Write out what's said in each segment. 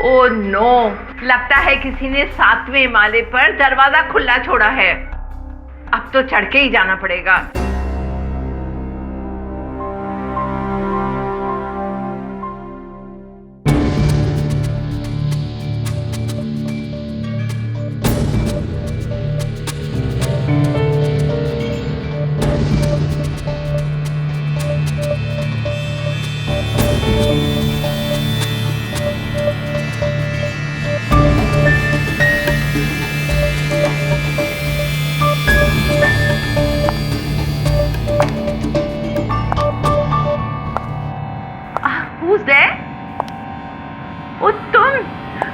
Oh no, लगता है किसी ने 7वें माले पर दरवाजा खुला छोड़ा है। अब तो चढ़ के ही जाना पड़ेगा। ओ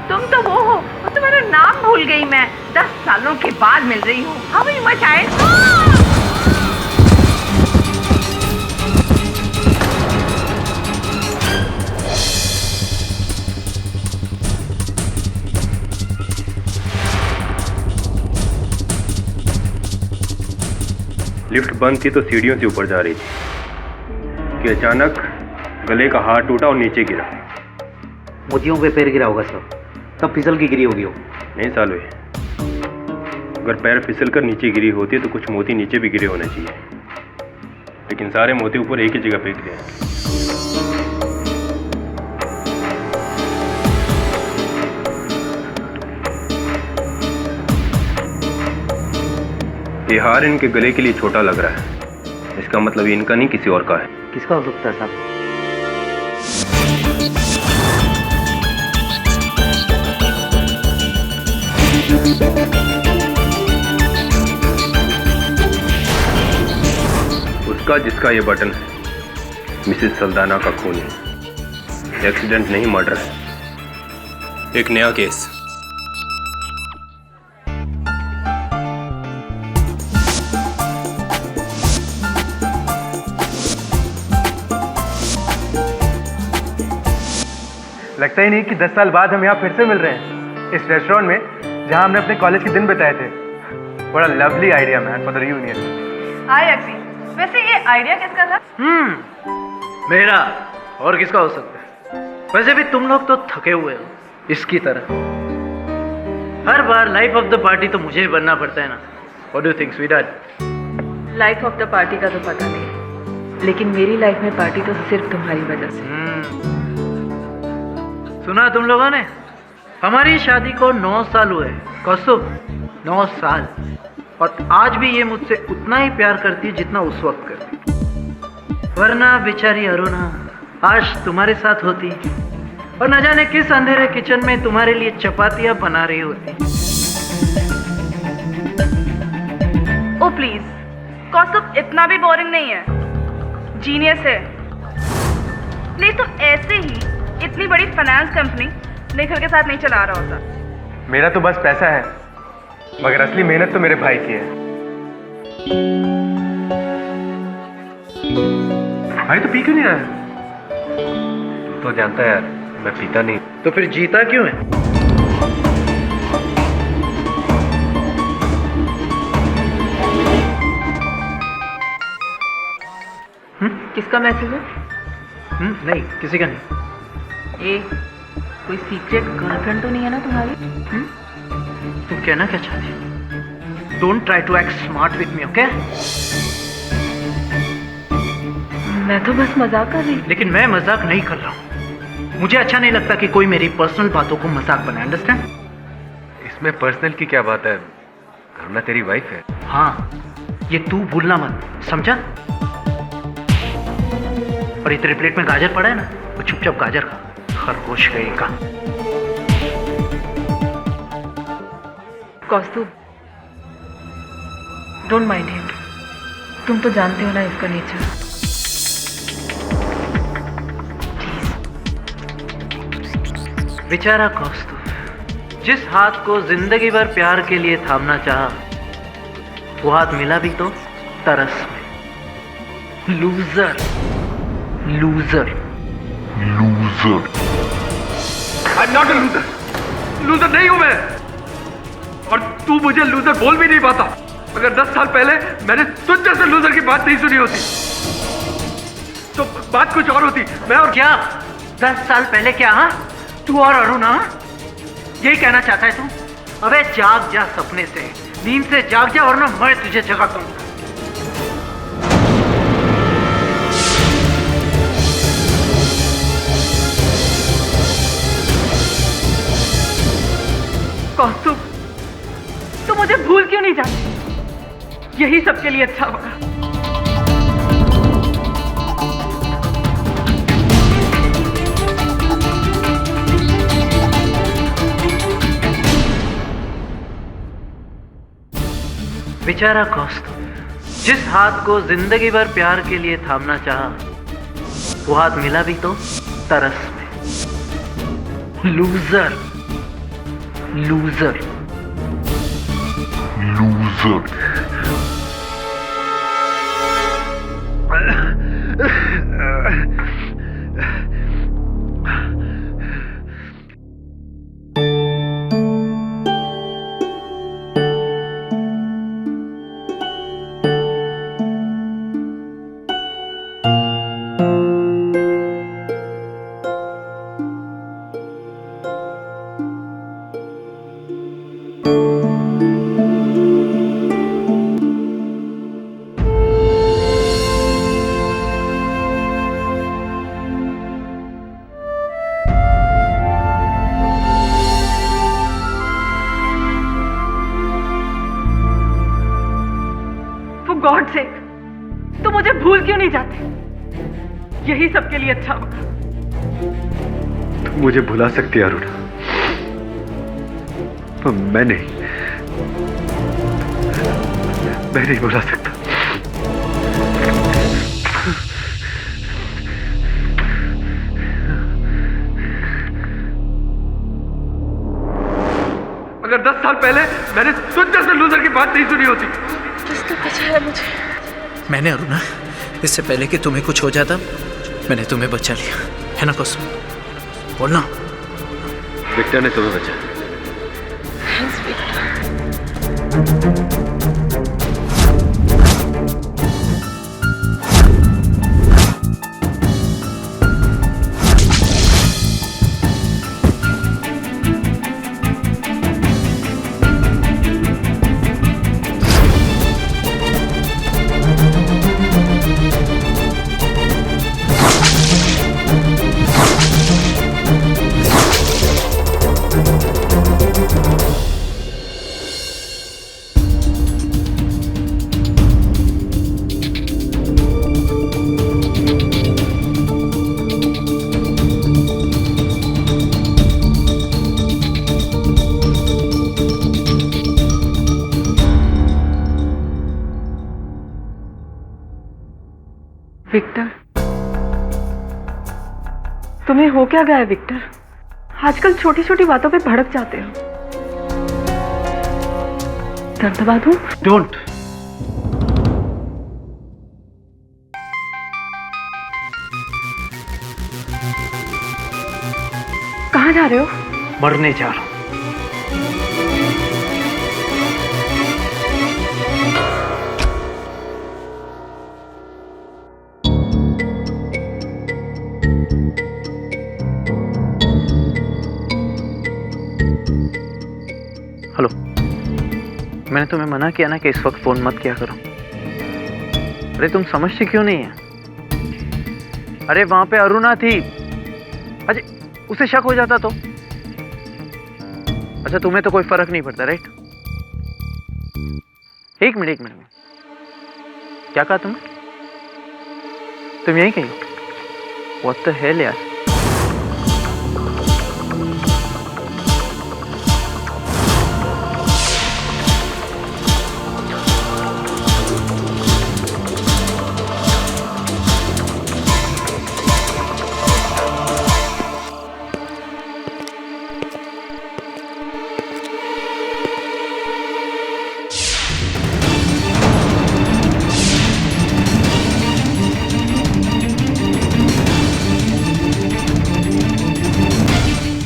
तुम तो वो हो, तुम्हारा नाम भूल गई मैं। 10 सालों के बाद मिल रही हूँ। हाउ यू मच आए? लिफ्ट बंद थी तो सीढ़ियों से ऊपर जा रही थी कि अचानक गले का हार टूटा और नीचे गिरा। मोतियों पे पैर गिरा होगा सर, तब फिसल की गिरी होगी वो। नहीं सालवे, अगर पैर फिसल कर नीचे गिरी होती तो कुछ मोती नीचे भी गिरे होने चाहिए, लेकिन सारे मोती ऊपर एक ही जगह पे गिरे हैं। ये हार इनके गले के लिए छोटा लग रहा है, इसका मतलब इनका नहीं किसी और का है। किसका हो सकता है साहब? उसका जिसका ये बटन है। मिसेस सल्दाना का खून है, एक्सीडेंट नहीं मर्डर है। एक नया केस। लगता ही नहीं कि 10 साल बाद हम यहाँ फिर से मिल रहे हैं इस रेस्टोरेंट में जहाँ हमने अपने कॉलेज के दिन बिताए थे। बड़ा lovely idea man for the reunion. I agree. वैसे ये आइडिया किसका था? मेरा, और किसका हो सकता है? वैसे भी तुम लोग तो थके हुए हो इसकी तरह। हर बार लाइफ ऑफ द पार्टी तो मुझे ही बनना पड़ता है ना। What do you think sweetheart? Life of the party का तो पता नहीं, लेकिन मेरी लाइफ में पार्टी तो सिर्फ तुम्हारी वजह से। सुना तुम लोगों ने? हमारी शादी को 9 साल हुए। कौस्तुभ, 9 साल। और आज भी ये मुझसे उतना ही प्यार करती है जितना उस वक्त करती। वरना बेचारी अरुणा आज तुम्हारे साथ होती और न जाने किस अंधेरे किचन में तुम्हारे लिए चपातियां बना रही होती। ओ प्लीज, कौस्तुभ इतना भी बोरिंग नहीं है, जीनियस है। नहीं तो ऐसे ही इतनी बड़ी फाइनेंस कंपनी निखिल के साथ नहीं चला रहा होता। मेरा तो बस पैसा है, मगर असली मेहनत तो मेरे भाई की है। भाई तो पी क्यों नहीं रहा? तो जानता है यार, मैं पीता नहीं। तो फिर जीता क्यों है? किसका मैसेज है? नहीं, किसी का नहीं। ए, कोई सीक्रेट गर्लफ्रेंड तो नहीं है ना तुम्हारी? तुम कहना क्या चाहती हो? Don't try to act smart with me, okay? मैं तो बस मजाक कर रही। लेकिन मैं मजाक नहीं कर रहा हूँ। मुझे अच्छा नहीं लगता कि कोई मेरी पर्सनल बातों को मजाक बनाए, अंडरस्टैंड? इसमें पर्सनल की क्या बात है? अरुणा तेरी वाइफ है। हाँ, ये तू भूलना मत, समझा? और ये तेरे प्लेट में गाजर पड़ा है ना, वो चुपचाप गाजर खा, खरगोश गए का। कौस्तुभ, डोंट माइंड हिम। तुम तो जानते हो ना इसका नेचर। बेचारा कौस्तुभ, जिस हाथ को जिंदगी भर प्यार के लिए थामना चाहा, वो हाथ मिला भी तो तरस में। Loser, loser, loser. I'm not a loser. Loser नहीं हूं मैं, और तू मुझे लूजर बोल भी नहीं पाता। अगर 10 साल पहले मैंने तुझ जैसे लूजर की बात नहीं सुनी होती तो बात कुछ और होती। मैं और क्या 10 साल पहले क्या? हाँ, तू और अरुण, हाँ? यही कहना चाहता है तू? अबे जाग जा सपने से, नींद से जाग जा, वरना मैं तुझे जगा दूंगा। कौस्तुभ, तू मुझे भूल क्यों नहीं जाती? यही सबके लिए अच्छा होगा। बेचारा कौस्तुभ, जिस हाथ को जिंदगी भर प्यार के लिए थामना चाहा, वो हाथ मिला भी तो तरस में। Loser, loser, loser. गॉड से तू मुझे भूल क्यों नहीं जाती? यही सबके लिए अच्छा होगा। तुम मुझे भुला सकती है अरुणा, पर मैं नहीं भुला सकता। अगर 10 साल पहले मैंने तुझ जैसे लूजर की बात नहीं सुनी होती। किसने बचाया मुझे? मैंने अरुणा, इससे पहले कि तुम्हें कुछ हो जाता मैंने तुम्हें बचा लिया, है ना कौस्तुभ? बोलना। विक्टर ने तुम्हें बचाया। Thanks Victor. विक्टर, तुम्हें हो क्या गया है विक्टर? आजकल छोटी छोटी बातों पे भड़क जाते हो। दर्द दबा दूं? डोंट। कहाँ जा रहे हो? मरने जा रहा हूं। हेलो, मैंने तुम्हें मना किया ना कि इस वक्त फोन मत किया करो। अरे तुम समझती क्यों नहीं है? अरे वहां पे अरुणा थी। अजय, उसे शक हो जाता तो? अच्छा, तुम्हें तो कोई फर्क नहीं पड़ता, राइट? एक मिनट क्या कहा तुमने? तुम यही कही? व्हाट द हेल यार।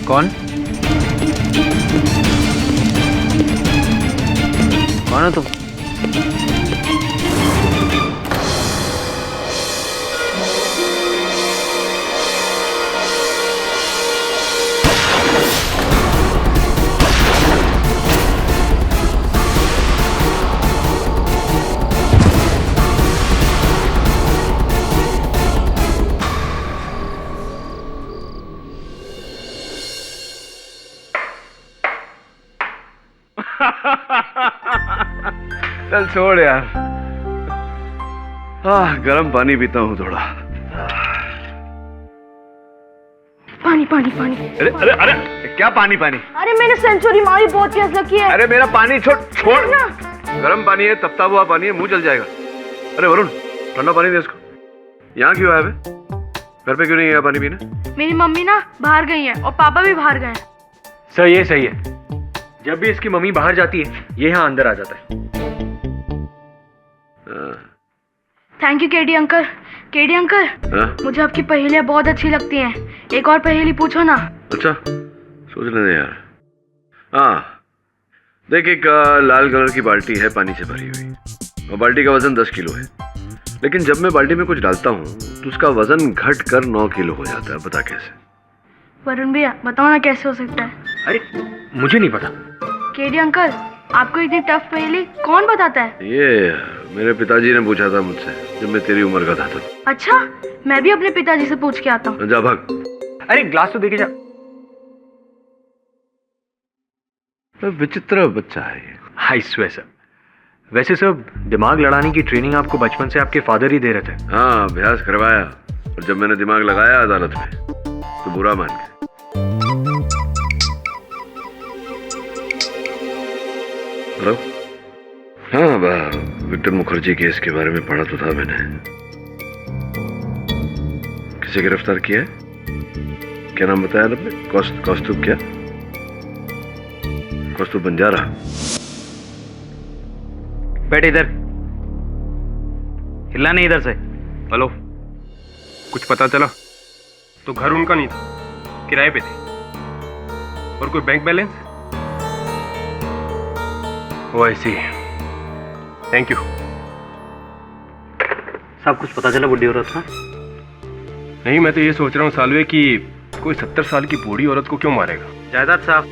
कौन हो तुम? चल छोड़ यार। गर्म पानी पीता हूँ थोड़ा। पानी पानी पानी। अरे अरे अरे क्या पानी पानी? अरे मैंने सेंचुरी मारी, बहुत प्यास लगी है। अरे मेरा पानी छोड़ छोड़ ना। गर्म पानी है, तपता हुआ पानी है, मुंह जल जाएगा। अरे वरुण, ठंडा पानी दे इसको। यहाँ क्यों आया बे? घर पे क्यों नहीं गया पानी पीने? मेरी मम्मी ना बाहर गई है और पापा भी बाहर गए हैं। सर ये सही है, जब भी इसकी मम्मी बाहर जाती है ये यहाँ अंदर आ जाता है। Thank you KD uncle. KD uncle, मुझे आपकी पहेलियाँ बहुत अच्छी लगती हैं। एक और पहेली पूछो ना। अच्छा सोचने दे यार। हाँ देख, एक लाल कलर की बाल्टी है पानी से भरी हुई, और बाल्टी का वजन 10 किलो है, लेकिन जब मैं बाल्टी में कुछ डालता हूँ तो उसका वजन घट कर 9 किलो हो जाता है। बता कैसे? वरुण भैया बताओ ना कैसे हो सकता है? अरे मुझे नहीं पता। केडी अंकल, आपको इतनी टफ पहेली कौन बताता है? ये मेरे पिताजी ने पूछा था मुझसे जब मैं तेरी उम्र का था तब। अच्छा, मैं भी अपने पिताजी से पूछ के आता हूँ। जा भाग। अरे ग्लास तो देके जा। विचित्र बच्चा है ये। हाय सर, वैसे सब दिमाग लड़ाने की ट्रेनिंग आपको बचपन से आपके फादर ही दे रहे थे। हाँ अभ्यास करवाया, और जब मैंने दिमाग लगाया अदालत में तो बुरा मान गए। हेलो। हाँ विक्टर मुखर्जी केस के बारे में पढ़ा तो था मैंने। किसे गिरफ्तार किया है? क्या नाम बताया आपने? कौस्तुभ क्या? कौस्तुभ बंजारा। बैठ इधर, हिलना नहीं इधर से। हेलो, कुछ पता चला? तो घर उनका नहीं था, किराए पे थे। और कोई bank balance? Oh I see. Thank you. सब कुछ पता चला बुढ़ी औरत का? नहीं, मैं तो ये सोच रहा हूँ सालवे कि कोई 70 साल की बूढ़ी औरत को क्यों मारेगा? जायदाद साहब?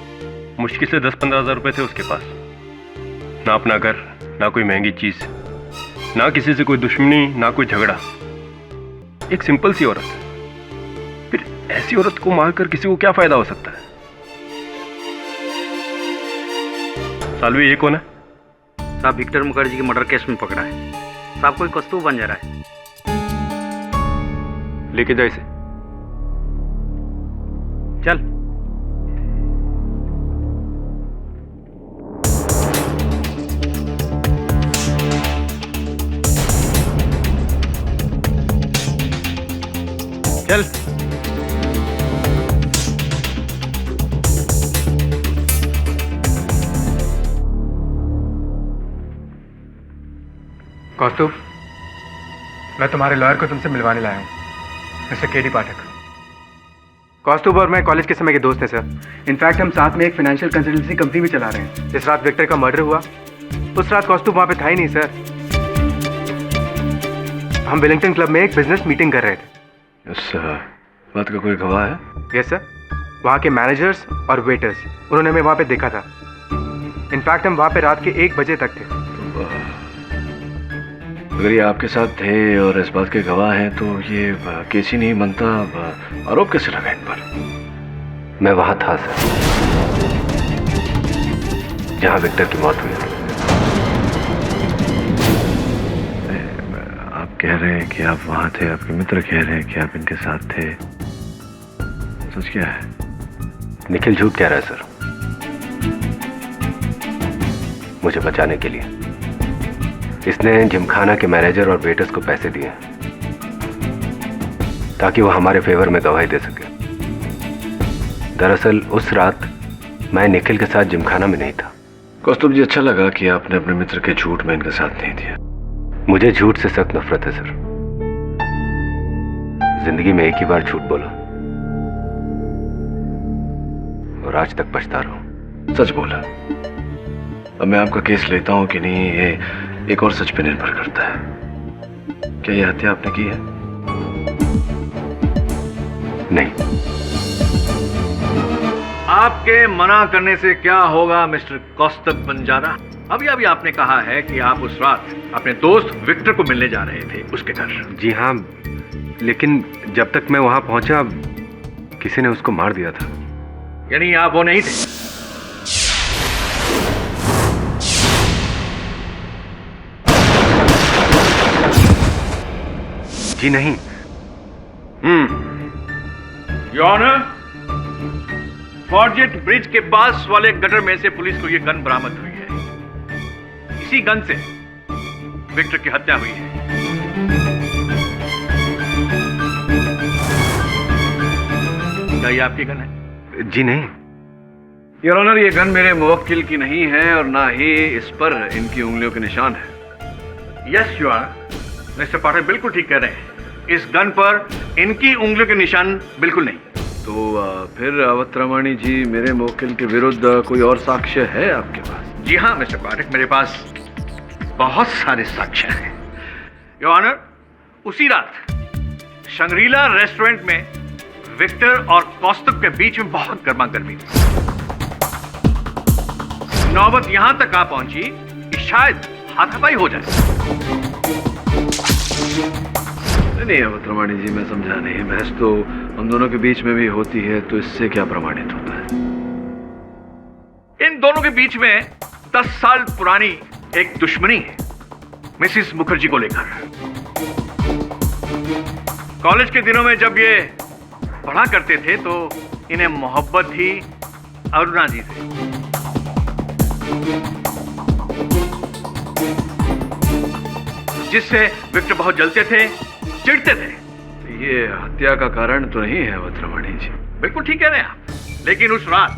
मुश्किल से 10-15 हजार रुपए थे उसके पास। ना अपना घर, ना कोई महंगी चीज, ना किसी से कोई दुश्मनी, ना कोई झगड़ा। एक सिंपल सी औरत। फिर ऐसी औरत को मारकर किसी को क्या फायदा हो सकता है? सालवे ये कौन है? साहब विक्टर मुखर्जी के मर्डर केस में पकड़ा है। साहब कोई कौस्तुभ बंजारा है। लेके जा इसे। चल। चल। कौस्तुभ, मैं तुम्हारे लॉयर को तुमसे मिलवाने लाया हूँ, मिस्टर केडी पाठक। कौस्तुभ और मैं कॉलेज के समय के दोस्त हैं सर। इनफैक्ट हम साथ में एक फाइनेंशियल कंसल्टेंसी कंपनी भी चला रहे हैं। जिस रात विक्टर का मर्डर हुआ उस रात कौस्तुभ वहाँ पे था ही नहीं सर। हम वेलिंगटन क्लब में एक बिजनेस मीटिंग कर रहे थे। इस बात का कोई गवाह है? यस सर, वहाँ के मैनेजर्स और वेटर्स, उन्होंने हमें वहाँ पे देखा था। इनफैक्ट हम वहाँ पे रात के 1 बजे तक थे। अगर ये आपके साथ थे और इस बात के गवाह हैं तो ये केस ही नहीं बनता। आरोप कैसे लगा इन पर? मैं वहां था सर, जहां विक्टर की मौत हुई। आप कह रहे हैं कि आप वहां थे, आपके मित्र कह रहे हैं कि आप इनके साथ थे, सच क्या है? निखिल झूठ कह रहा है सर, मुझे बचाने के लिए। इसने जिमखाना के मैनेजर और वेटर्स को पैसे दिए ताकि वो हमारे फेवर में गवाही दे सके। दरअसल उस रात मैं निखिल के साथ जिमखाना में नहीं था। कौस्तुभ जी, अच्छा लगा कि आपने अपने मित्र के झूठ में इनका साथ नहीं दिया। मुझे झूठ से सख्त नफरत है सर। जिंदगी में एक ही बार झूठ बोला और आज तक पछता रहा हूं। सच बोला। अब मैं आपका केस लेता हूं कि नहीं, ये एक और सच पे निर्भर करता है। क्या यह हत्या आपने की है? नहीं। आपके मना करने से क्या होगा मिस्टर कौस्तुभ बंजारा? अभी आपने कहा है कि आप उस रात अपने दोस्त विक्टर को मिलने जा रहे थे उसके घर। जी हाँ, लेकिन जब तक मैं वहां पहुंचा किसी ने उसको मार दिया था। यानी आप वो नहीं थे? जी नहीं। योर ऑनर, फॉर्जेट ब्रिज के पास वाले गटर में से पुलिस को यह गन बरामद हुई है। इसी गन से विक्टर की हत्या हुई है। क्या ये आपकी गन है? जी नहीं। योर ऑनर, ये गन मेरे मुवक्किल की नहीं है और ना ही इस पर इनकी उंगलियों के निशान है। यस योर ऑनर, मिस्टर पाठक बिल्कुल ठीक कह रहे हैं। इस गन पर इनकी उंगलियों के निशान बिल्कुल नहीं। तो फिर अवतरमणि जी, मेरे मुवक्किल के विरुद्ध कोई और साक्ष्य है आपके पास? जी हाँ मिस्टर पाठक, मेरे पास बहुत सारे साक्ष्य हैं। योर ऑनर, उसी रात शंग्रीला रेस्टोरेंट में विक्टर और कौस्तुभ के बीच में बहुत गर्मा गर्मी थी। नौबत यहां तक आ पहुंची कि शायद हाथापाई हो जाए। नहीं अवतरमणि जी, मैं समझा नहीं। बहस तो हम दोनों के बीच में भी होती है, तो इससे क्या प्रमाणित होता है? इन दोनों के बीच में 10 साल पुरानी एक दुश्मनी है मिसिस मुखर्जी को लेकर। कॉलेज के दिनों में जब ये पढ़ा करते थे तो इन्हें मोहब्बत थी अरुणा जी से। जिससे विक्टर बहुत जलते थे, चिढ़ते थे। ये हत्या का कारण तो नहीं है अवतरमणि जी? बिल्कुल ठीक कह रहे हैं आप। लेकिन उस रात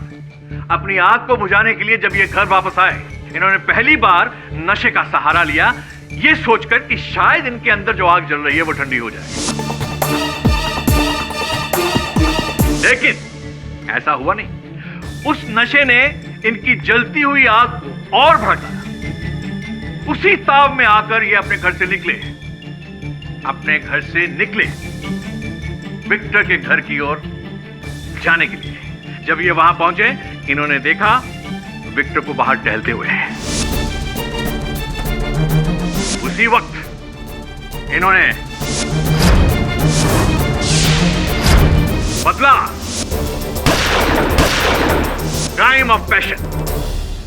अपनी आग को बुझाने के लिए जब ये घर वापस आए, इन्होंने पहली बार नशे का सहारा लिया, ये सोचकर कि शायद इनके अंदर जो आग जल रही है वो ठंडी हो जाए। लेकिन ऐसा हुआ नहीं। उस नशे ने इनकी जलती हुई आग को और भड़का। उसी ताव में आकर ये अपने घर से निकले विक्टर के घर की ओर जाने के लिए। जब ये वहां पहुंचे, इन्होंने देखा विक्टर को बाहर टहलते हुए। उसी वक्त इन्होंने बदला, क्राइम ऑफ पैशन।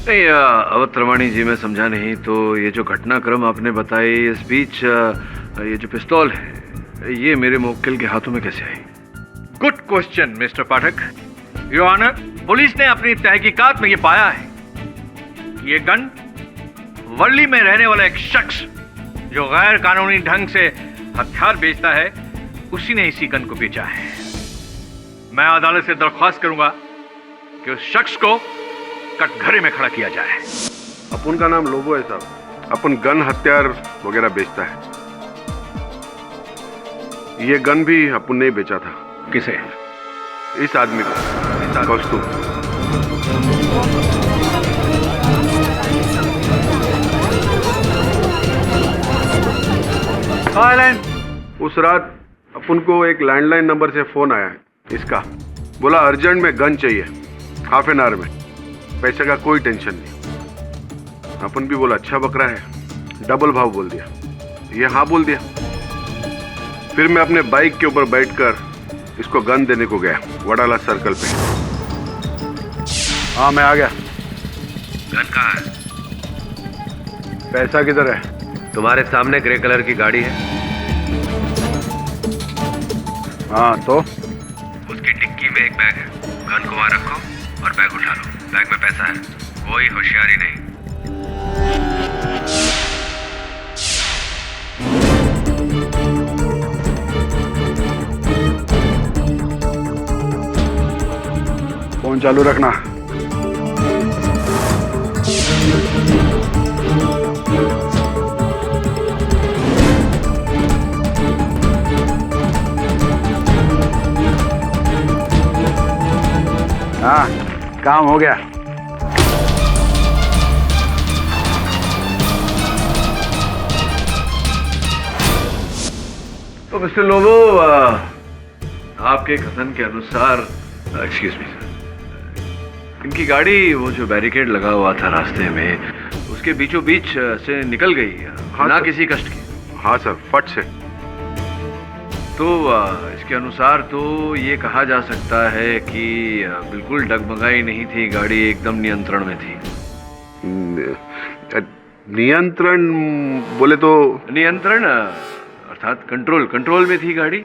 नहीं अवतरमणि जी, मैं समझा नहीं। तो ये जो घटनाक्रम आपने बताई, इस बीच ये जो पिस्तौल है, ये मेरे मुवक्किल के हाथों में कैसे आई? Good question mister Pathak. Your honour, police ने अपनी तहकीकात में ये पाया है कि ये गन वर्ली में रहने वाला एक शख्स जो गैर कानूनी ढंग से हथियार बेचता है, उसी ने इसी गन को बेचा है। मैं अदालत से दरख्वास्त करूंगा कि उस शख्स को कटघरे में खड़ा किया जाए। अपन का नाम लोबो है साहब। अपन गन हथियार वगैरह बेचता है। ये गन भी अपन ने बेचा था। किसे? इस आदमी को, कौस्तुभ। उस रात अपन को एक लैंडलाइन नंबर से फोन आया है इसका। बोला अर्जेंट में गन चाहिए, हाफ एन आवर में। पैसे का कोई टेंशन नहीं। अपन भी बोला अच्छा बकरा है, डबल भाव बोल दिया। ये हाँ बोल दिया। फिर मैं अपने बाइक के ऊपर बैठकर इसको गन देने को गया वडाला सर्कल पे। हाँ मैं आ गया। गन कहाँ है? पैसा किधर है? तुम्हारे सामने ग्रे कलर की गाड़ी है। हाँ तो? उसकी डिक्की में एक बैग है। गन को वहां रखो और बैग उठा लो। बैग में पैसा है, कोई होशियारी नहीं। फोन चालू रखना। हाँ काम हो गया। तो मिस्टर लोबो, आपके कथन के अनुसार, एक्सक्यूज मी सर, इनकी गाड़ी वो जो बैरिकेड लगा हुआ था रास्ते में, उसके बीचों बीच से निकल गई। हाँ ना सर। किसी कष्ट की। हाँ सर, फट से। तो इसके अनुसार तो ये कहा जा सकता है कि बिल्कुल डगमगाई नहीं थी, गाड़ी एकदम नियंत्रण में थी। नियंत्रण बोले तो? नियंत्रण अर्थात कंट्रोल में थी गाड़ी?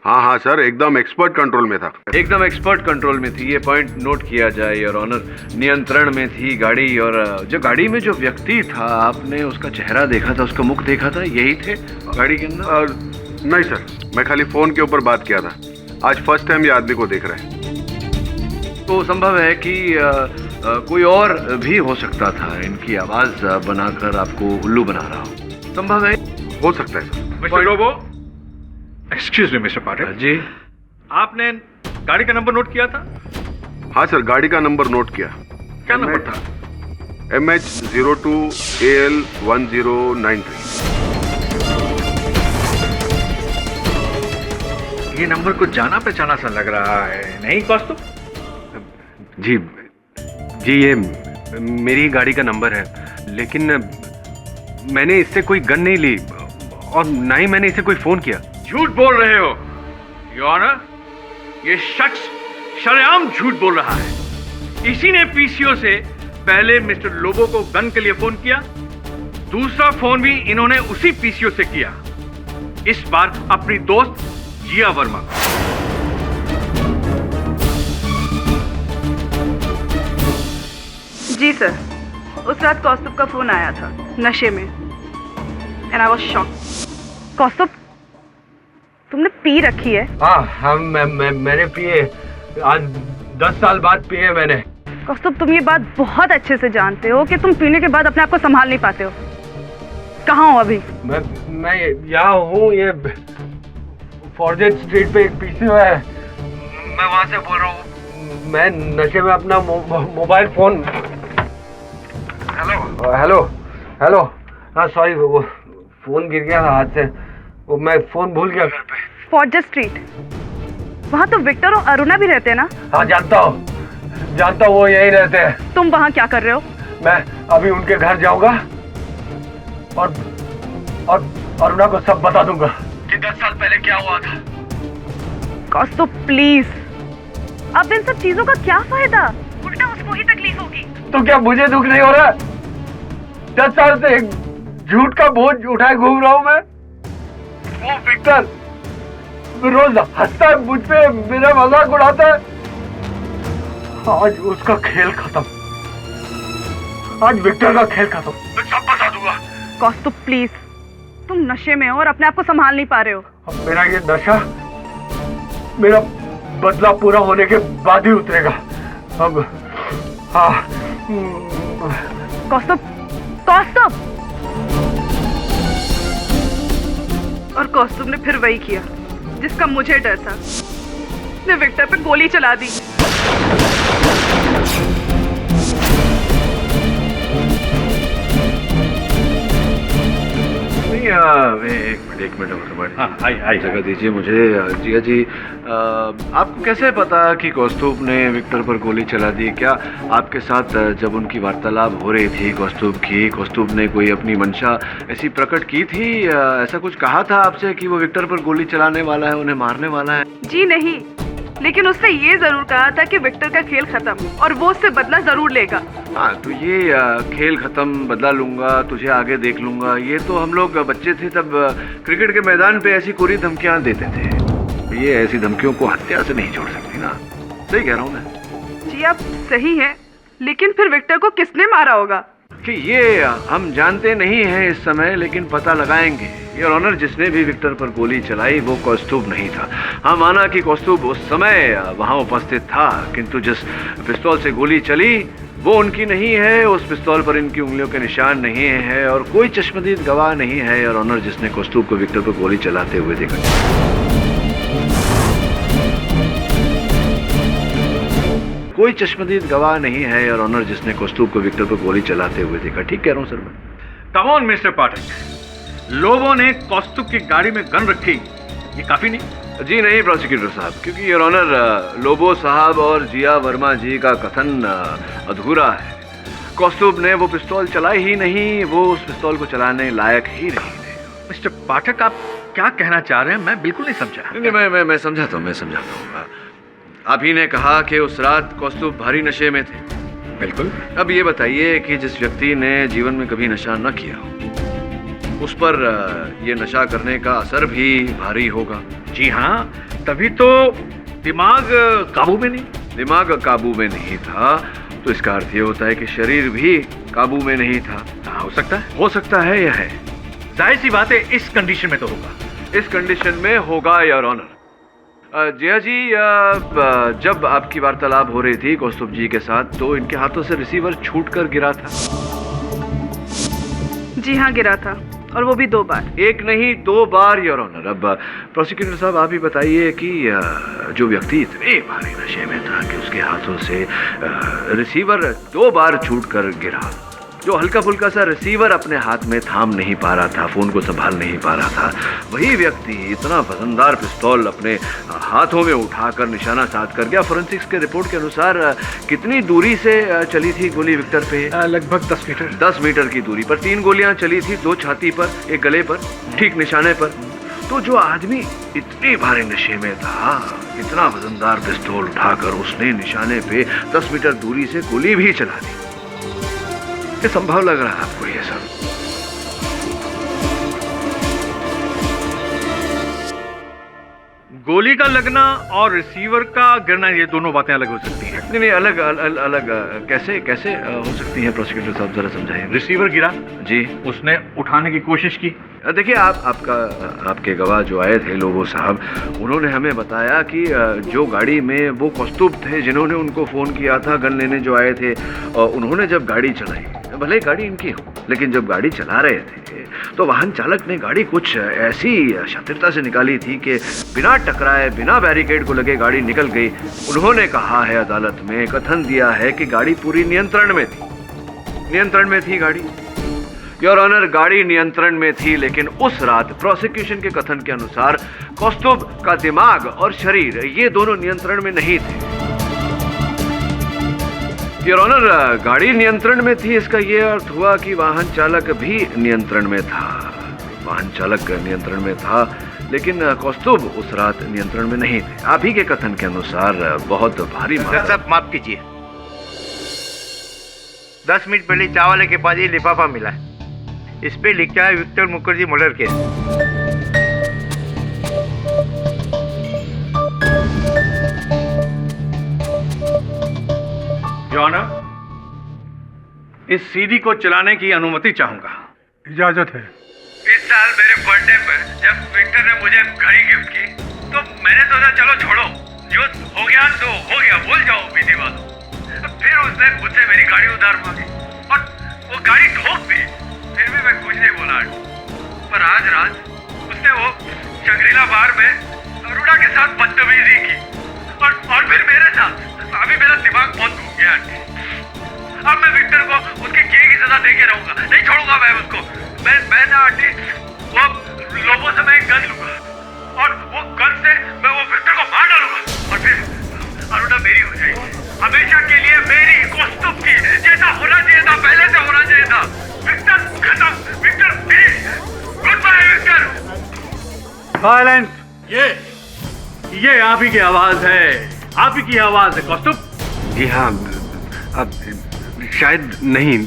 हाँ हाँ सर, एकदम एक्सपर्ट कंट्रोल में था। एकदम एक्सपर्ट कंट्रोल में थी, ये पॉइंट नोट किया जाए योर ऑनर। नियंत्रण में थी गाड़ी, और जो गाड़ी में जो व्यक्ति था, आपने उसका चेहरा देखा था, उसका मुख देखा था, यही थे गाड़ी के अंदर? नहीं सर, मैं खाली फोन के ऊपर बात किया था। आज फर्स्ट टाइम ये आदमी को देख रहे हैं। तो संभव है कि कोई और भी हो सकता था, इनकी आवाज बनाकर आपको उल्लू बना रहा हो। संभव है, हो सकता है sir. Mister Lobo, excuse me mister Pathak ji, आपने गाड़ी का नंबर नोट किया था? हाँ सर, गाड़ी का नंबर नोट किया। क्या नंबर था? MH02AL1093। ये नंबर कुछ जाना पहचाना सा लग रहा है, नहीं कौस्तुभ? जी ये मेरी गाड़ी का नंबर है, लेकिन मैंने इससे कोई गन नहीं ली और ना ही मैंने इसे कोई फोन किया। झूठ बोल रहे हो योर ऑनर, ये शख्स शरेआम झूठ बोल रहा है। इसी ने पीसीओ से पहले मिस्टर लोबो को गन के लिए फोन किया, दूसरा फोन भी इन्होंने उसी पीसीओ से किया, इस बार अपनी दोस्त जिया वर्मा। जी सर, उस रात कौस्तुभ का फोन आया था नशे में, एंड आई वाज शॉक्ड। कौस्तुभ, तुमने पी रखी है? हाँ, मैंने पिए, आज 10 साल बाद पिए मैंने। कौस्तुभ, तुम ये बात बहुत अच्छे से जानते हो कि तुम पीने के बाद अपने आप को संभाल नहीं पाते हो। कहाँ हो अभी? मैं यहाँ हूँ, ये फॉर्जेट स्ट्रीट पे एक पीसीओ है, मैं वहाँ से बोल रहा हूँ। मैं नशे में अपना मोबाइल फोन। हेलो। हाँ सॉरी, वो फोन गिर गया था हाथ से, वो मैं फोन भूल गया घर पे। फॉर्जेट स्ट्रीट, वहाँ तो विक्टर और अरुणा भी रहते हैं ना? हाँ जानता हूँ, वो यही रहते हैं। तुम वहाँ क्या कर रहे हो? मैं अभी उनके घर जाऊंगा और अरुणा को सब बता दूंगा कि 10 साल पहले क्या हुआ था। कौस्तुभ प्लीज, अब इन सब चीजों का क्या फायदा? उल्टा उसको ही तकलीफ होगी। तो क्या मुझे दुख नहीं हो रहा? 10 साल से एक झूठ का बोझ उठाए घूम रहा हूं मैं। वो विक्टर रोज हंसता है मुझ पे, मेरा मजाक उड़ाता है। आज उसका खेल खत्म, आज विक्टर का खेल खत्म, मैं सब बता दूंगा। कौस्तुभ प्लीज, तुम नशे में हो और अपने आप को संभाल नहीं पा रहे हो। अब मेरा ये नशा मेरा बदला पूरा होने के बाद ही उतरेगा। अब हाँ। कौस्तुभ, और कौस्तुभ ने फिर वही किया जिसका मुझे डर था। उसने विक्टर पे गोली चला दी। एक मिनट हाँ, जगह दीजिए मुझे। जिया जी, आपको कैसे पता कि कौस्तुभ ने विक्टर पर गोली चला दी? क्या आपके साथ जब उनकी वार्तालाप हो रही थी कौस्तुभ ने कोई अपनी मंशा ऐसी प्रकट की थी? ऐसा कुछ कहा था आपसे कि वो विक्टर पर गोली चलाने वाला है, उन्हें मारने वाला है? जी नहीं, लेकिन उसने ये जरूर कहा था कि विक्टर का खेल खत्म और वो उससे बदला जरूर लेगा। हाँ, तो ये खेल खत्म, बदला लूंगा, तुझे आगे देख लूंगा, ये तो हम लोग बच्चे थे तब क्रिकेट के मैदान पे ऐसी कोरी धमकियां देते थे। ये ऐसी धमकियों को हत्या से नहीं जोड़ सकती ना। सही कह रहा हूँ मैं? जी आप सही हैं, लेकिन फिर विक्टर को किसने मारा होगा? कि ये हम जानते नहीं हैं इस समय, लेकिन पता लगाएंगे। योर ऑनर, जिसने भी विक्टर पर गोली चलाई वो कौस्तुभ नहीं था। हाँ, माना कि कौस्तुभ उस समय वहाँ उपस्थित था, किंतु जिस पिस्तौल से गोली चली वो उनकी नहीं है, उस पिस्तौल पर इनकी उंगलियों के निशान नहीं है और कोई चश्मदीद गवाह नहीं है योर ऑनर जिसने कौस्तुभ को विक्टर पर गोली चलाते हुए देखा। कोई चश्मदीद गवाह नहीं है योर ऑनर जिसने कौस्तुभ को विक्टर पर गोली चलाते हुए देखा। ठीक कह रहा हूँ सर मैं? कम ऑन मिस्टर पाठक, लोगों ने कौस्तुभ की गाड़ी में गन रखी, ये काफी नहीं? जी नहीं प्रोसिक्यूटर साहब, क्योंकि योर ऑनर लोबो साहब और जिया वर्मा जी का कथन अधूरा है। कौस्तुभ ने वो पिस्तौल चलाई ही नहीं, वो उस पिस्तौल को चलाने लायक ही नहीं थे। मिस्टर पाठक, आप क्या कहना चाह रहे हैं? मैं बिल्कुल नहीं समझा। नहीं, मैं समझाता हूँ। आप ही ने कहा कि उस रात कौस्तुभ भारी नशे में थे। बिल्कुल। अब ये बताइए कि जिस व्यक्ति ने जीवन में कभी नशा न किया हो, उस पर ये नशा करने का असर भी भारी होगा। जी हाँ, तभी तो दिमाग काबू में नहीं। दिमाग काबू में नहीं था तो इसका अर्थ ये होता है कि शरीर भी काबू में नहीं था। हो सकता है, हो सकता है, यह है। जाहिर सी बात है इस कंडीशन में तो होगा। इस कंडीशन में होगा योर ऑनर। जया जी, जब आपकी वार्तालाप हो रही थी कौस्तुभ जी के साथ तो इनके हाथों से रिसीवर छूटकर गिरा था। जी हाँ, गिरा था, और वो भी 2 बार। एक नहीं 2 बार योर ऑनर। अब प्रोसिक्यूटर साहब आप ही बताइए कि जो व्यक्ति इतने भारी नशे में था कि उसके हाथों से रिसीवर 2 बार छूटकर गिरा, जो हल्का फुल्का सा रिसीवर अपने हाथ में थाम नहीं पा रहा था, फोन को संभाल नहीं पा रहा था, वही व्यक्ति इतना वजनदार पिस्तौल अपने हाथों में उठाकर निशाना साध कर गया। फोरेंसिक्स के रिपोर्ट के अनुसार कितनी दूरी से चली थी गोली विक्टर पे? लगभग 10 मीटर। 10 मीटर की दूरी पर 3 गोलियां चली थी, 2 छाती पर, 1 गले पर, ठीक निशाने पर। तो जो आदमी इतने भारी नशे में था, इतना वजनदार पिस्तौल उठाकर उसने निशाने पे 10 मीटर दूरी से गोली भी चला दी। ये संभव लग रहा है आपको ये सब? गोली का लगना और रिसीवर का गिरना, ये दोनों बातें अलग हो सकती हैं। नहीं नहीं, अलग अलग कैसे कैसे हो सकती है प्रोसिक्यूटर साहब, जरा समझाइए। रिसीवर गिरा जी, उसने उठाने की कोशिश की। देखिए, आपके गवाह जो आए थे लोगो साहब, उन्होंने हमें बताया कि जो गाड़ी में वो कौस्तुभ थे जिन्होंने उनको फोन किया था, गन लेने जो आए थे, उन्होंने जब गाड़ी चलाई, भले गाड़ी इनकी हो, लेकिन जब गाड़ी चला रहे थे तो वाहन चालक ने गाड़ी कुछ ऐसी शातिरता से निकाली थी कि बिना टकराए, बिना बैरिकेड को लगे गाड़ी निकल गई। उन्होंने कहा है अदालत में, कथन दिया है कि गाड़ी पूरी नियंत्रण में थी। नियंत्रण में थी गाड़ी योर ऑनर, गाड़ी नियंत्रण में थी, लेकिन उस रात प्रोसिक्यूशन के कथन के अनुसार कौस्तुभ का दिमाग और शरीर ये दोनों नियंत्रण में नहीं थे। योर ऑनर, गाड़ी नियंत्रण में थी, इसका यह अर्थ हुआ कि वाहन चालक भी नियंत्रण में था। वाहन चालक नियंत्रण में था, लेकिन कौस्तुभ उस रात नियंत्रण में नहीं थे। आप ही के कथन के अनुसार बहुत भारी सब माफ कीजिए, 10 मिनट पहले चावल के पास ये लिफाफा मिला है, इस पे लिखा है Victor Mukherjee murder case. Genre, इस सीडी को चलाने की अनुमति चाहूंगा। इजाजत है। इस साल मेरे बर्थडे पर जब विक्टर ने मुझे घड़ी गिफ्ट की तो मैंने सोचा चलो छोड़ो, जो हो गया सो हो गया, भूल जाओ बीती बात। फिर उसने मुझसे मेरी गाड़ी उधार मांगी और वो गाड़ी ठोक दी। फिर भी मैं कुछ नहीं बोला, पर आज रात उसने वो शंग्रीला बार में अरुणा के साथ बदतमीजी की और फिर मेरे साथ। अभी मेरा दिमाग बहुत घूम गया आंटी। अब मैं विक्टर को उसके किए की सजा दे के रहूंगा, नहीं छोड़ूंगा मैं उसको। मैं ना आंटी, वो लोगों से मैं एक गन लूंगा और वो गन से मैं वो विक्टर को मार डालूंगा और फिर अरुणा मेरी हो जाएगी, हमेशा के लिए मेरी, कौस्तुभ की। जैसा होना चाहिए था, पहले से होना चाहिए था। विक्टर खत्म, Victor finish. Good bye Victor. Silence. ये आप ही की आवाज है, आप ही की आवाज है कौस्तुभ। जी हाँ, अब शायद नहीं,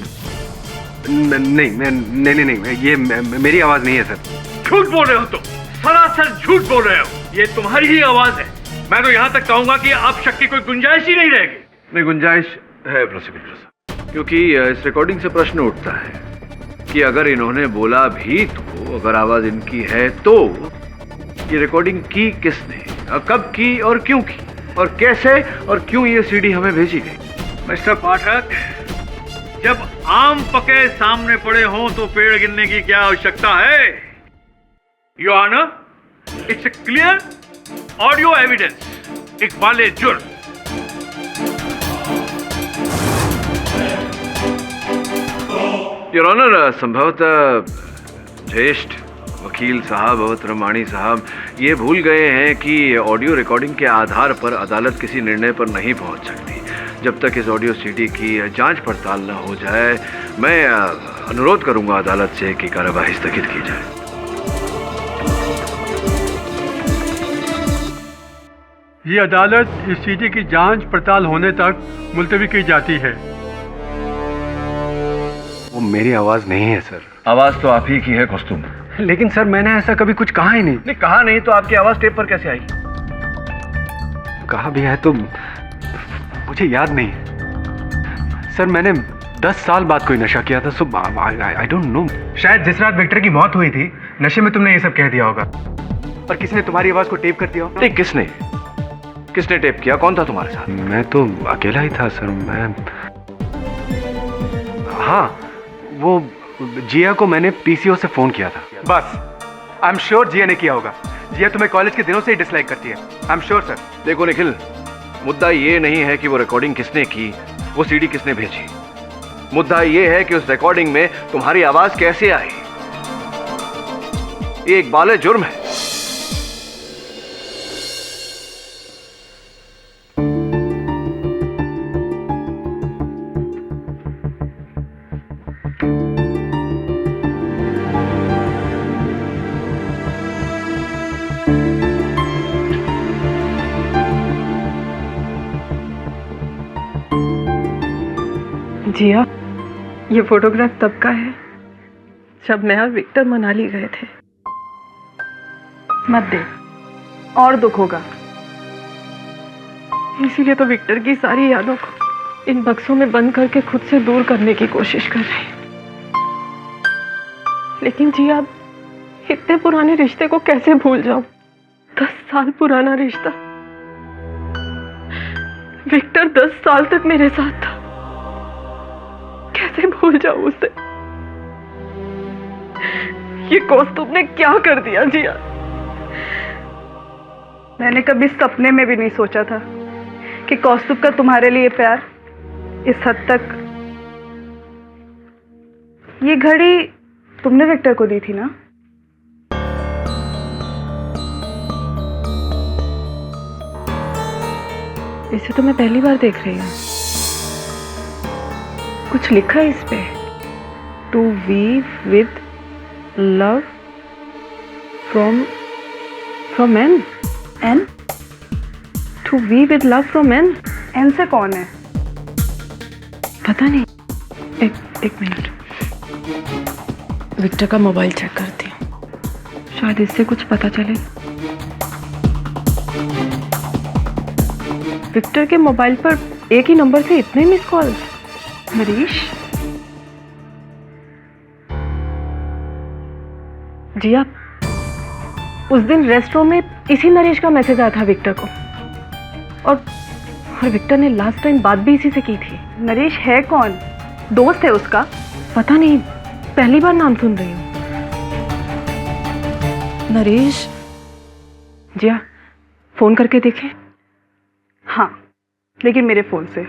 ये मेरी आवाज नहीं है सर। झूठ बोल रहे हो तुम, सरासर झूठ बोल रहे हो। ये तुम्हारी ही आवाज है। मैं तो यहाँ तक कहूंगा कि अब शक की कोई गुंजाइश ही नहीं रहेगी। नहीं, गुंजाइश है प्रोसिक्यूटर साहब, क्योंकि इस रिकॉर्डिंग से प्रश्न उठता है कि अगर इन्होंने बोला भी तो, अगर आवाज इनकी है तो ये रिकॉर्डिंग की किसने, कब की और क्यों की, और कैसे और क्यों ये सीडी हमें भेजी गई? मिस्टर पाठक, जब आम पके सामने पड़े हों तो पेड़ गिनने की क्या आवश्यकता है? Your honour, it's a clear audio evidence. इकबाल जुर्म। योर ऑनर, संभवतः ज्येष्ठ वकील साहब अवतरमाणी साहब ये भूल गए हैं कि ऑडियो रिकॉर्डिंग के आधार पर अदालत किसी निर्णय पर नहीं पहुंच सकती जब तक इस ऑडियो सीडी की जांच पड़ताल न हो जाए। मैं अनुरोध करूंगा अदालत से कि कार्यवाही स्थगित की जाए। ये अदालत इस सीडी की जांच पड़ताल होने तक मुलतवी की जाती है। वो मेरी आवाज नहीं है सर। आवाज तो आप ही की है कौस्तुभ। लेकिन सर मैंने ऐसा कभी कुछ कहा ही नहीं। नहीं कहा नहीं तो आपकी आवाज टेप पर कैसे आई? कहा भी है तो मुझे याद नहीं। सर मैंने 10 साल बाद कोई नशा किया था, सो आई डोंट नो। शायद जिस रात विक्टर की मौत हुई थी नशे में तुमने ये सब कह दिया होगा और किसी ने तुम्हारी आवाज को टेप कर दिया होगा। नहीं, किसने टेप किया? कौन था तुम्हारे साथ? मैं तो अकेला ही था सर। मैं हाँ, वो जिया को मैंने पीसीओ से फोन किया था। बस आई एम श्योर जिया ने किया होगा। जिया तुम्हें कॉलेज के दिनों से ही डिसलाइक करती है। I am sure sir. देखो निखिल, मुद्दा ये नहीं है कि वो रिकॉर्डिंग किसने की, वो सीडी किसने भेजी। मुद्दा ये है कि उस रिकॉर्डिंग में तुम्हारी आवाज कैसे आई। ये एक बाले जुर्म है। जिया, ये फोटोग्राफ तब का है जब मैं और विक्टर मनाली गए थे। मत दे, और दुख होगा। इसीलिए तो विक्टर की सारी यादों को इन बक्सों में बंद करके खुद से दूर करने की कोशिश कर रही। लेकिन जिया, इतने पुराने रिश्ते को कैसे भूल जाऊं? 10 साल पुराना रिश्ता। विक्टर 10 साल तक मेरे साथ था, कैसे भूल जाऊं उसे? ये कौस्तुभ ने क्या कर दिया जिया? मैंने कभी सपने में भी नहीं सोचा था कि कौस्तुभ का तुम्हारे लिए प्यार इस हद तक। ये घड़ी तुमने विक्टर को दी थी ना? इसे तो मैं पहली बार देख रही हूँ। कुछ लिखा है इस पे, to Viv with love from N. N? To Viv with love from N. N से कौन है? पता नहीं। एक मिनट, विक्टर का मोबाइल चेक करती हूँ, शायद इससे कुछ पता चले। विक्टर के मोबाइल पर एक ही नंबर से इतने मिस कॉल। नरेश? जिया, उस दिन रेस्टोरेंट में इसी नरेश का मैसेज आया था विक्टर को, और विक्टर ने लास्ट टाइम बात भी इसी से की थी। नरेश है कौन? दोस्त है उसका? पता नहीं, पहली बार नाम सुन रही हूँ। नरेश? जिया, फोन करके देखें। हाँ, लेकिन मेरे फोन से।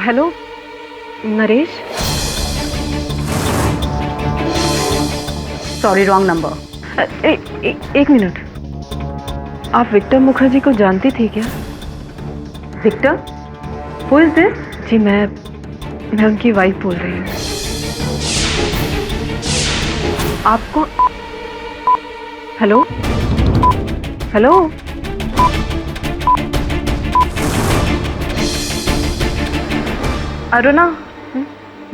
Hello Naresh? Sorry, wrong number. एक मिनट, आप विक्टर मुखर्जी को जानती थी क्या? विक्टर? Who is this? जी, मैं उनकी वाइफ बोल रही हूँ। आपको? Hello hello? अरुणा,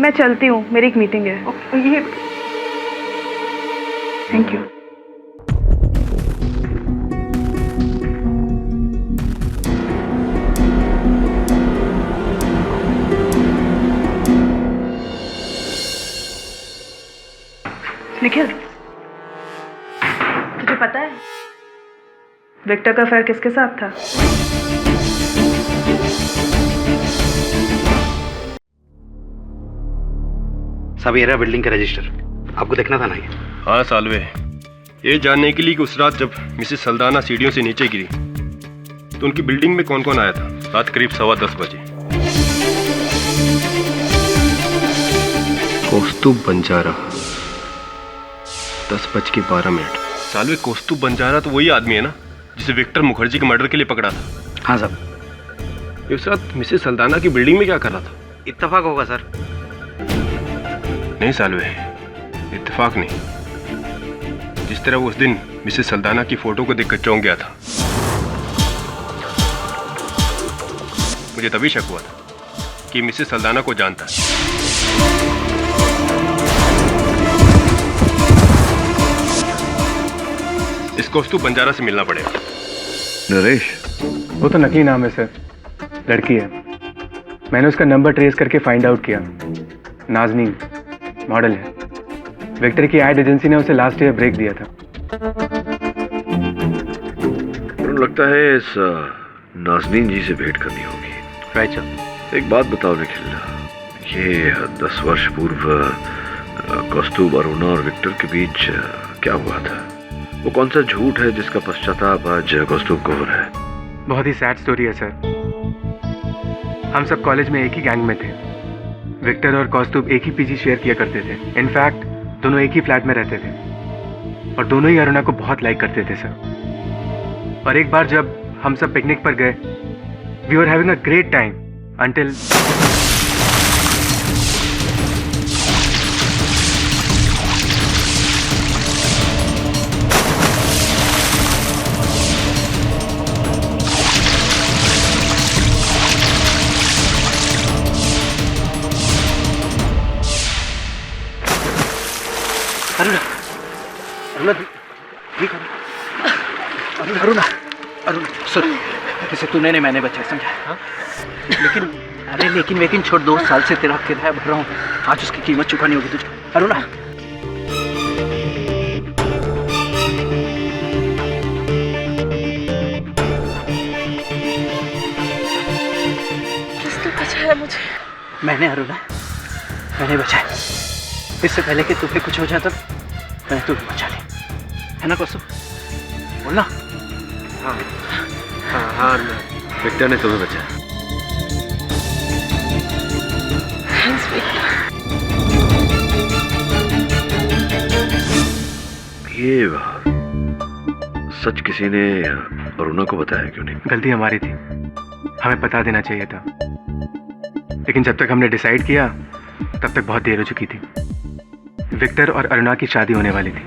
मैं चलती हूँ, मेरी एक मीटिंग है। ये थैंक यू। निखिल, तुझे पता है विक्टर का अफेयर किसके साथ था? सब ये रहा बिल्डिंग का रजिस्टर, आपको देखना था ना ये? हाँ सालवे, ये जानने के लिए कि उस रात जब मिसेस सल्दाना सीढ़ियों से नीचे गिरी तो उनकी बिल्डिंग में कौन कौन आया था। रात करीब 10:15 बजे। कौस्तुभ बंजारा, 10:12। सालवे, कौस्तुभ बंजारा तो वही आदमी है ना जिसे विक्टर मुखर्जी के मर्डर के लिए पकड़ा था। हाँ साहब। ये उस रात मिसेस सल्दाना की बिल्डिंग में क्या कर रहा था? इत्तेफाक होगा सर। नहीं सालवे, इत्तेफाक नहीं। जिस तरह वो उस दिन मिसेस सल्दाना की फोटो को देखकर चौंक गया था, मुझे तभी शक हुआ था कि मिसेस सल्दाना को जानता है। इस कौस्तुभ बंजारा से मिलना पड़ेगा। नरेश, वो तो नकली नाम है सर, लड़की है। मैंने उसका नंबर ट्रेस करके फाइंड आउट किया। नाज़नीन मॉडल है। विक्टर की एड एजेंसी ने उसे लास्ट ईयर ब्रेक दिया था। लगता है इस नाज़नीन जी से भेंट करनी होगी। Right sir. एक बात बताओ निखिल, ये 10 वर्ष पूर्व कौस्तुभ, अरुणा और विक्टर के बीच क्या हुआ था? वो कौन सा झूठ है जिसका पश्चाताप आज कौस्तुभ को हो रहा है? बहुत ही सैड स्टोरी है सर। हम सब कॉलेज में एक ही गैंग में थे। विक्टर और कौस्तुभ एक ही पीजी शेयर किया करते थे। इनफैक्ट दोनों एक ही फ्लैट में रहते थे और दोनों ही अरुणा को बहुत लाइक करते थे सर। और एक बार जब हम सब पिकनिक पर गए, we were having a great time until Aruna, Aruna, Aruna, Aruna, सुन, इसे तूने नहीं मैंने बचाया, समझा? हाँ? लेकिन छोड़, 2 साल से तेरा किराया भर रहा हूँ। आज उसकी कीमत चुकानी होगी तुझे। अरुणा, किसने बचाया मुझे? मैंने अरुणा, मैंने बचाया। इससे पहले कि तुम्हें कुछ हो जाता मैंने तुम्हें बचा लिया, है ना कौस्तुभ? बोलना। हाँ हाँ हाँ, विक्टर ने तुम्हें बचाया। Thanks Victor. ये सच किसी ने अरुणा को बताया क्यों नहीं? गलती हमारी थी, हमें बता देना चाहिए था। लेकिन जब तक हमने डिसाइड किया तब तक बहुत देर हो चुकी थी। विक्टर और अरुणा की शादी होने वाली थी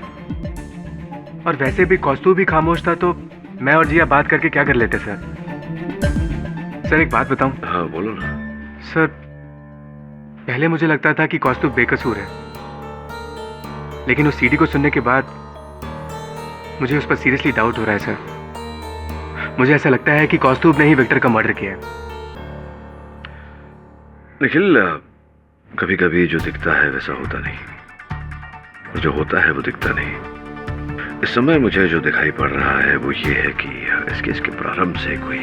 और वैसे भी कौस्तुभ भी खामोश था, तो मैं और जिया बात करके क्या कर लेते सर? सर एक बात बताऊं? हाँ बोलो ना। सर पहले मुझे लगता था कि कौस्तुभ बेकसूर है, लेकिन उस सीडी को सुनने के बाद मुझे उस पर सीरियसली डाउट हो रहा है सर। मुझे ऐसा लगता है कि कौस्तुभ ने ही विक्टर का मर्डर किया है। निखिल, कभी कभी जो दिखता है वैसा होता नहीं, और जो होता है वो दिखता नहीं। इस समय मुझे जो दिखाई पड़ रहा है वो ये है कि इस केस के प्रारंभ से कोई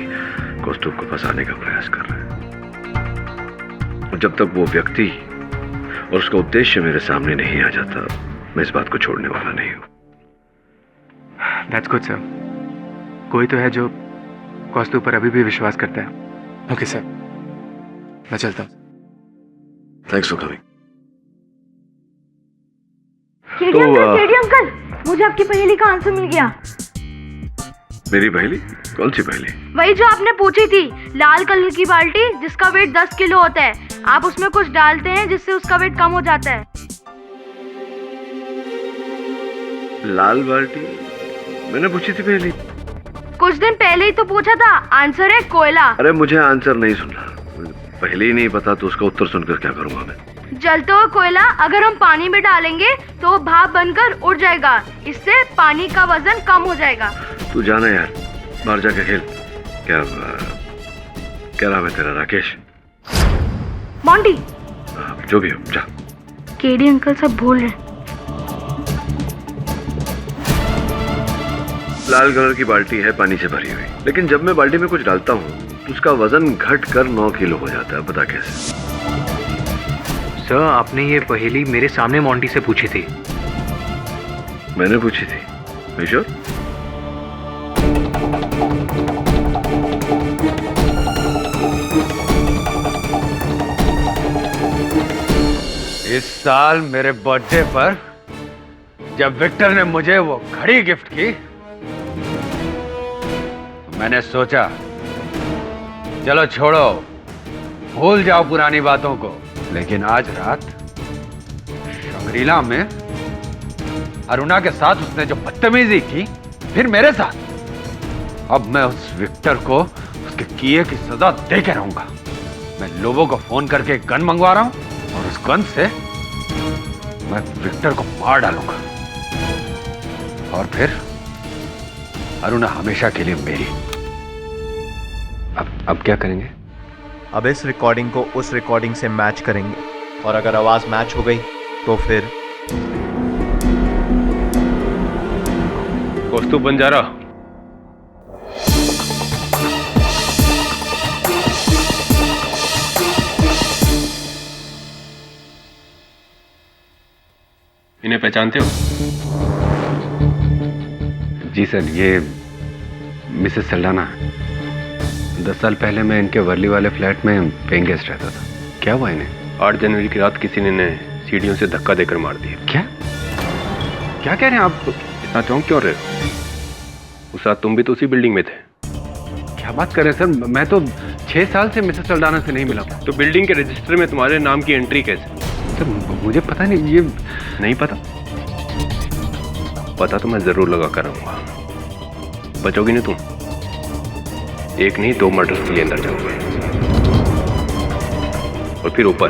कौस्तुभ को फंसाने का प्रयास कर रहा है। और जब तक वो व्यक्ति और उसका उद्देश्य मेरे सामने नहीं आ जाता, मैं इस बात को छोड़ने वाला नहीं हूं। That's good sir। कोई तो है जो कौस्तुभ पर अभी भी विश्वास करता है। ओके सर, मैं चलता हूँ। Thanks for coming. KD uncle, मुझे आपकी पहेली का आंसर मिल गया। मेरी पहेली? कौन सी पहेली? वही जो आपने पूछी थी। लाल कलर की बाल्टी जिसका वेट 10 किलो होता है, आप उसमें कुछ डालते हैं जिससे उसका वेट कम हो जाता है। लाल बाल्टी? मैंने पूछी थी पहेली। कुछ दिन पहले ही तो पूछा था। आंसर है कोयला। अरे मुझे आंसर नहीं सुनना, पहले ही नहीं पता तो उसका उत्तर सुनकर क्या करूंगा मैं? जलता हुआ कोयला अगर हम पानी में डालेंगे तो वो भाप बनकर उड़ जाएगा। इससे पानी का वजन कम हो जाएगा। तू जाना यार, बाहर जाके खेल। क्या नाम है तेरा? राकेश? मॉन्टी? जो भी हो, जा। केडी अंकल सब भूल रहे। लाल कलर की बाल्टी है पानी से भरी हुई, लेकिन जब मैं बाल्टी में कुछ डालता हूँ तो उसका वजन घट कर 9 किलो हो जाता है। पता कैसे? सर, आपने ये पहेली मेरे सामने मोंटी से पूछी थी। मैंने पूछी थी? Are you sure? इस साल मेरे बर्थडे पर जब विक्टर ने मुझे वो घड़ी गिफ्ट की मैंने सोचा चलो छोड़ो, भूल जाओ पुरानी बातों को। लेकिन आज रात शंग्रीला में अरुणा के साथ उसने जो बदतमीजी की, फिर मेरे साथ, अब मैं उस विक्टर को उसके किए की सजा दे के रहूंगा। मैं लोगों को फोन करके गन मंगवा रहा हूं और उस गन से मैं विक्टर को मार डालूंगा और फिर अरुणा हमेशा के लिए मेरी। अब क्या करेंगे? अब इस रिकॉर्डिंग को उस रिकॉर्डिंग से मैच करेंगे और अगर आवाज मैच हो गई तो फिर कौस्तुभ बंजारा, इन्हें पहचानते हो? जी सर, ये मिसेस सल्डाना है। 10 साल पहले मैं इनके वर्ली वाले फ्लैट में पेइंग गेस्ट रहता था। क्या हुआ इन्हें? 8 जनवरी की रात किसी ने इन्हें सीढ़ियों से धक्का देकर मार दिया। क्या क्या कह रहे हैं आप? इतना चौंक क्यों रहे हो? उस रात तुम भी तो उसी बिल्डिंग में थे। क्या बात कर रहे हैं सर? मैं तो 6 साल से मिसेस सल्डाना से नहीं मिला। तो बिल्डिंग के रजिस्टर में तुम्हारे नाम की एंट्री कैसे? सर मुझे पता नहीं। ये नहीं पता? पता तो मैं जरूर लगा कर रहूंगा। बचोगी नहीं तुम। एक नहीं 2 मर्डर्स के लिए अंदर जाओगे और फिर ऊपर